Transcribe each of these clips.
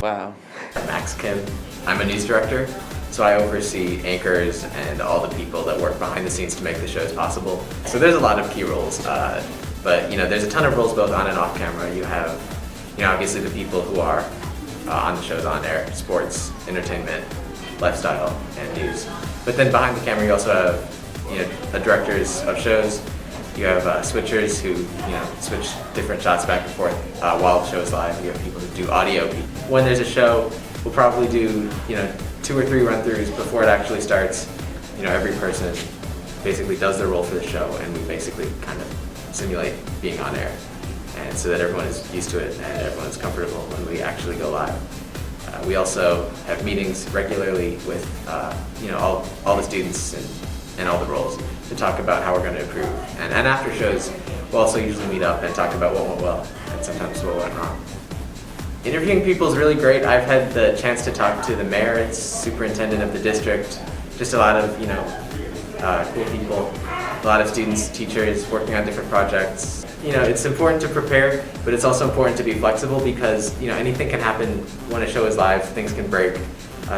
Wow. Max Kim. I'm a news director, so I oversee anchors and all the people that work behind the scenes to make the shows possible. So there's a lot of key roles, but there's a ton of roles both on and off camera. You have, obviously the people who are on the shows on air, sports, entertainment, lifestyle, and news. But then behind the camera you also have, directors of shows. You have switchers who, switch different shots back and forth while the show is live. You have people who do audio. When there's a show, we'll probably do, 2 or 3 run-throughs before it actually starts. Every person basically does their role for the show, and we basically kind of simulate being on air, and so that everyone is used to it and everyone is comfortable when we actually go live. We also have meetings regularly with, all the students and all the roles to talk about how we're going to improve. And after shows, we'll also usually meet up and talk about what went well and sometimes what went wrong. Interviewing people is really great. I've had the chance to talk to the mayor, superintendent of the district, just a lot of, cool people, a lot of students, teachers working on different projects. It's important to prepare, but it's also important to be flexible because, anything can happen when a show is live, things can break,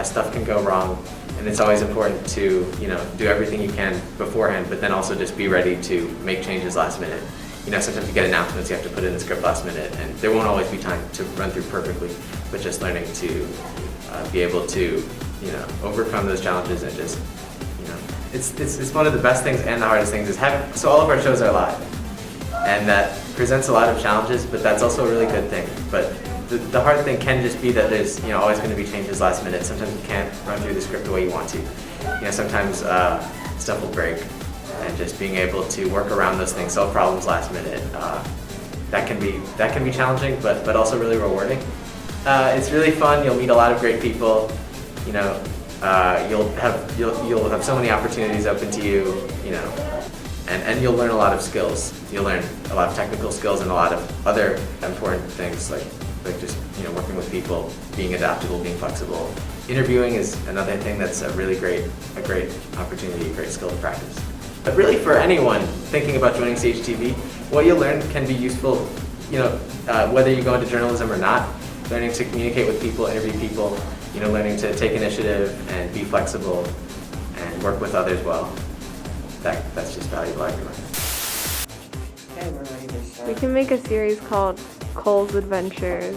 stuff can go wrong, and it's always important to, do everything you can beforehand, but then also just be ready to make changes last minute. Sometimes you get announcements, you have to put in the script last minute, and there won't always be time to run through perfectly, but just learning to be able to, overcome those challenges and just, it's one of the best things and the hardest things is having, so all of our shows are live, and that presents a lot of challenges, but that's also a really good thing. But the hard thing can just be that there's, always going to be changes last minute. Sometimes you can't run through the script the way you want to. Sometimes stuff will break, and just being able to work around those things, solve problems last minute, that can be challenging, but also really rewarding. It's really fun. You'll meet a lot of great people. You'll have so many opportunities open to you. And you'll learn a lot of skills. You'll learn a lot of technical skills and a lot of other important things like just working with people, being adaptable, being flexible. Interviewing is another thing that's a great opportunity, a great skill to practice. But really for anyone thinking about joining CHTV, what you'll learn can be useful, whether you go into journalism or not. Learning to communicate with people, interview people, learning to take initiative and be flexible and work with others well. That's just valuable everywhere. We can make a series called Cole's Adventures.